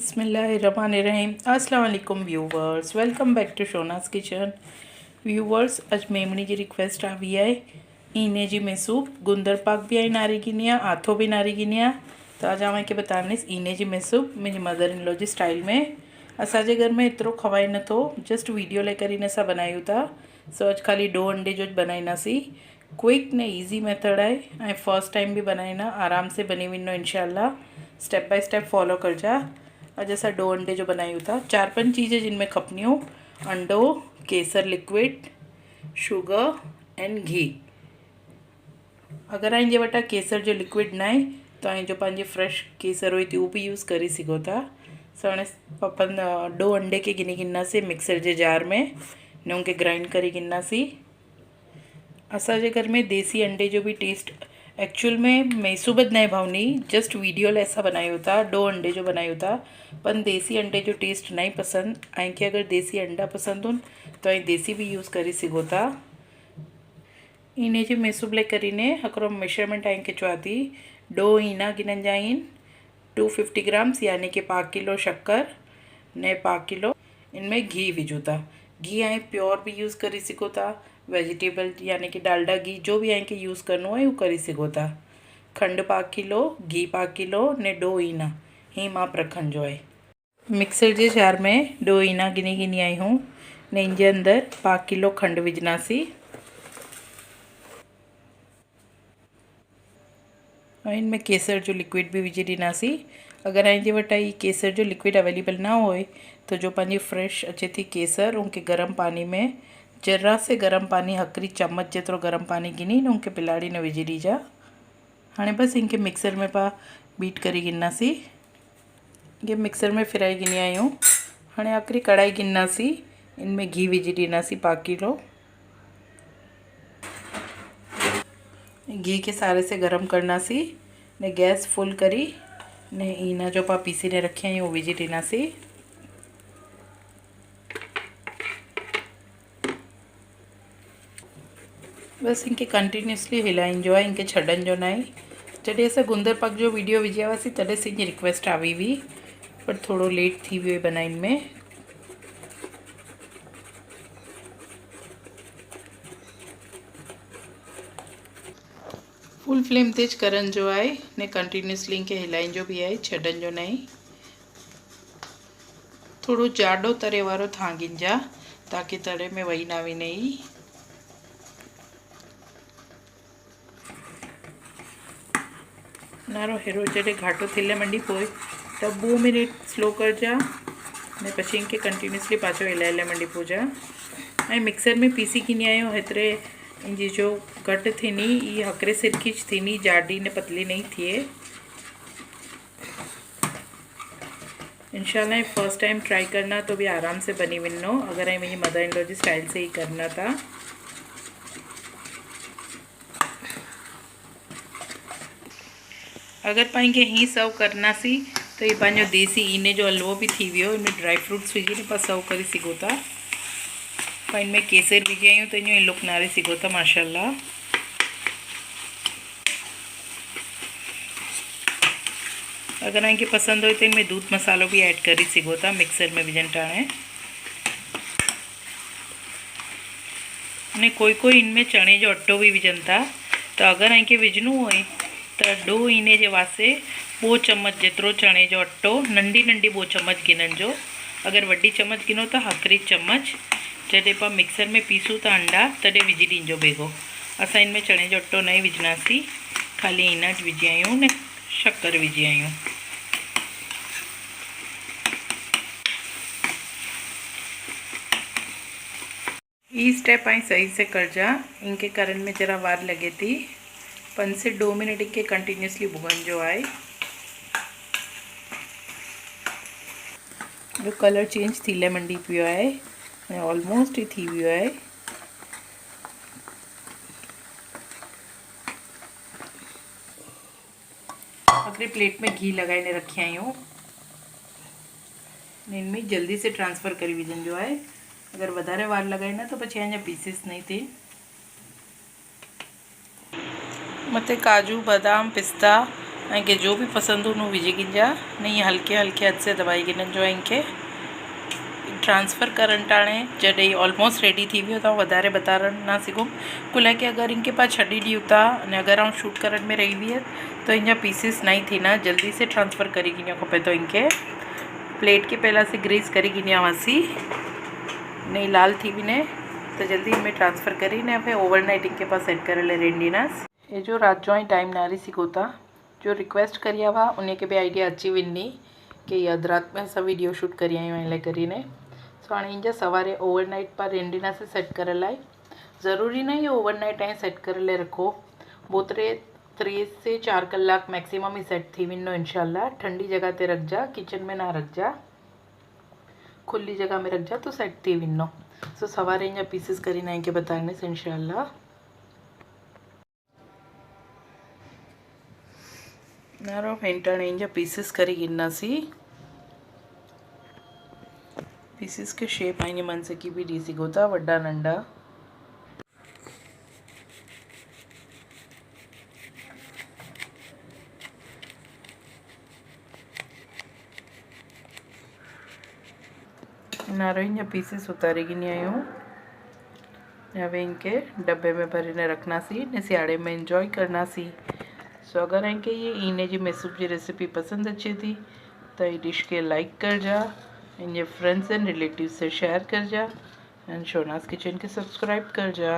बिस्मिल्लाहिर्रहमानिर्रहीम। अस्सलाम वालेकुम viewers, welcome back to Shona's kitchen. Viewers, अज मेमणी जी रिक्वेस्ट આવી है इने जी में सूप गुंदर पाक भी आई नारी गिनिया आथो भी नारी गिनिया। तो आज आवे के बताने इने जी में सूप मुझी mother in law ji style में असाजे घर में एतरो खवाई न थो, जस्ट वीडियो लेकर इन सा बनायु था। सो आज खाली डो अंडे जो बनाईनासी क्विक ने ईजी मेथड है ऐं फर्स्ट टाइम भी बनाईना आराम से बनी विनो इंशाल्लाह। स्टेप बाय स्टेप फॉलो कर जा। अज असा डो अंडे जो बनायु था 4-5 चीज़ें जिनमें खपनियूं अंडो, केसर लिक्विड, शुगर एंड घी। अगर आई जे वटा केसर जो लिक्विड ना है तो आई जो पांजी फ्रेश केसर हुई थी वो भी यूज़ करी सघो था। सो हाणे अपन डो अंडे के गिनी गिननासीं मिक्सर जे जार में ने उनके ग्राइंड करी गिननासीं। असाजे घर में देसी अंडे जो भी टेस्ट एक्चुअल में मैसूबत नहीं भावनी, जस्ट वीडियो ले ऐसा बनाया था डो अंडे जो बनाया था। पर देसी अंडे जो टेस्ट नहीं पसंद आई के अगर देसी अंडा पसंद हो तो आई देसी भी यूज़ करी सघो था। इने जो मैसूब ले करीने हकरो मेजरमेंट आई के चवा थी डो ईना गिनन जाइन 250 ग्राम्स यानी कि 5 किलो शक्कर ने 5 किलो इनमें घी विझूं था। घी आई प्योर भी यूज़ करी सघो था, वेजिटेबल यानी कि डालडा घी जो भी आई के यूज़ करनो है वो करी सघो था। खंड 5 किलो घी 5 किलो ने डो ईना ही माप रखन जो है। मिक्सर जे जार में डो ईना गिनी गिनी आई हूँ ने इन अंदर 5 किलो खंड विझनासी और इनमें केसर जो लिक्विड भी विझी ॾींदासी। अगर आई जे वटा ये केसर जो लिक्विड अवेलेबल ना होए तो जो पानी फ्रेश अचे थी केसर उनके गर्म पानी में जरा से गर्म पानी हकरी चम्मच जेतरो गर्म पानी गिनी ने उनके पिलाड़ी ने विझी ॾीजा। हाँ बस इनके मिक्सर में पा बीट करी गिननासी। ये मिक्सर में फिराई गिनी आयूँ। हाँ आखिरी कढ़ाई गिननासी, इनमें घी विझी ॾींदासी 5 किलो। घी के सारे से गरम करनासी ने गैस फुल करी ने ईना जो पा पीसी ने रखे हैं वो विझी ॾींदासी। बस इनके कंटिन्यूसली हिलाइन जो है, इनके छड़न जो ना है। जॾहिं असां गुंदर पाक जो वीडियो विझिया हुआसीं तॾहिं से इनकी रिक्वेस्ट आई हुई, पर थोड़ो लेट थी वियो बनाइन में। फुल फ्लेम तेज करन जो है ने कंटिन्यूसली इनके हिलाइन जो भी है, छड़न जो नहीं। थोड़ो जाडो तरे वारो थांगिन जा ताकि तड़े में वही ना वही नहीं। नारो हेरो जड़े घाटो थिले मंडी पोए तब 2 मिनट स्लो कर जा ने पछी इनके कंटिन्यूसली पाछो हिलाए मंडी पो जा। ऐं मिक्सर में पीसी किनी आयो हेतरे इनजी जो घट थीनी ये हकरे सिरखीच थीनी, जाडी ने पतली नहीं थिए। इंशाल्लाह फर्स्ट टाइम ट्राई करना तो भी आराम से बनी विनो अगर आई मेरी mother in law ji style से ही करना था। अगर पाई के ही सर्व करना सी तो ये पाँचो देसी इने जो हलवो भी थी वियो, इनमें ड्राई फ्रूट्स विझी ने पास सर्व करी सघो था। पर इनमें केसर विझी आयूँ तो इन लुक नारे सघो था माशाल्लाह। अगर इनके पसंद हो तो इनमें दूध मसालो भी ऐड करी सघो था मिक्सर में विझन टाणे। ने कोई इनमें चने जो अटो भी विझन था, तो अगर इनके विझनू हो तो डो इने जे वास्ते 2 चम्मच जेतरो चने जो अटो नंढी नंढी 2 चम्मच गिनन जो। अगर वड्डी चम्मच गिनो तो हकरी चम्मच जॾहिं पा मिक्सर में पीसूं था अंडा तॾहिं विझी ॾींजो बेगो। असां इनमें चने जो अटो नहीं विझनासीं, खाली ईना विझी आयूं ने शक्कर विझी आयूं। ये स्टेप आई सही से कर जा, इनके कारण में जरा वार लगे थी। 5 से 2 मिनट के कंटिन्यूसली भुगन जो है। जो कलर चेंज थी मंडी पियो है, ऑलमोस्ट ही थी वियो है। आखिरी प्लेट में घी लगाई ने रखी आई हूँ, इनमें जल्दी से ट्रांसफ़र करी विझन जो है। अगर वधारे वार लगाई ना तो पछी अञा पीसीस नहीं थी। मथे काजू बादाम पिस्ता इनके जो भी पसंद हो विझी गिंजा नहीं हल्के हल्के हथ से दबाई गिननि जो इनके ट्रांसफ़र करण टाणे जॾहिं ऑलमोस्ट रेडी थी वियो त वधारे बतारण ना सघूं कुल है कि अगर इनके पास छॾी ॾियूं था अने अगर आउं शूट करण में रही हुई तो इनजा पीसिस नहीं थी ना जल्दी से ट्रांसफ़र करी गिनियो खपे तो इनके प्लेट के पहला से ग्रीस करी गिनिया वासी नहीं लाल थी भी ने तो जल्दी इनमें ट्रांसफ़र करी ने फिर ओवरनाइट इनके पास सेट करे ले रेंडीनास ये जो रात जो टाइम नारी सघो जो रिक्वेस्ट करिया हुआ उन के भी आइडिया अची वञी कि ये अध रात में असां वीडियो शूट करी आयूं इन करीने सो हाँ इंजा सवारे ओवरनाइट पर रेंडीना से सेट कर लाए ज़रूरी नहीं है ओवरनाइट ऐं सेट कर ले रखो बोतरे 3 से 4 कलाक मैक्सिमम ही सेट थी वनो इंशाल्लाह ठंडी जगह ते रख जा किचन में ना रख जा खुली जगह में रख जा तो सेट थी वनो सो सवारे इंजा पीसेस करी ना के बताने से इंशाल्लाह नारो फेंटाणे इंजा पीसेस करी गिन्नासी पीसेस के शेप आईने मन से की भी डी सिगोता वड्डा नंडा नारो इंजा पीसेस उतारी गिनी आयूं हवे इनके डब्बे में भरीने रखना सी ने सियाड़े में एंजॉय करना सी सो अगर इनके ये इने जी मैसूब की रेसिपी पसंद अच्छी थी तो ये डिश के लाइक कर जा इन फ्रेंड्स एंड रिलेटिव से शेयर कर जा एंड शोनास किचन के सब्सक्राइब कर जा।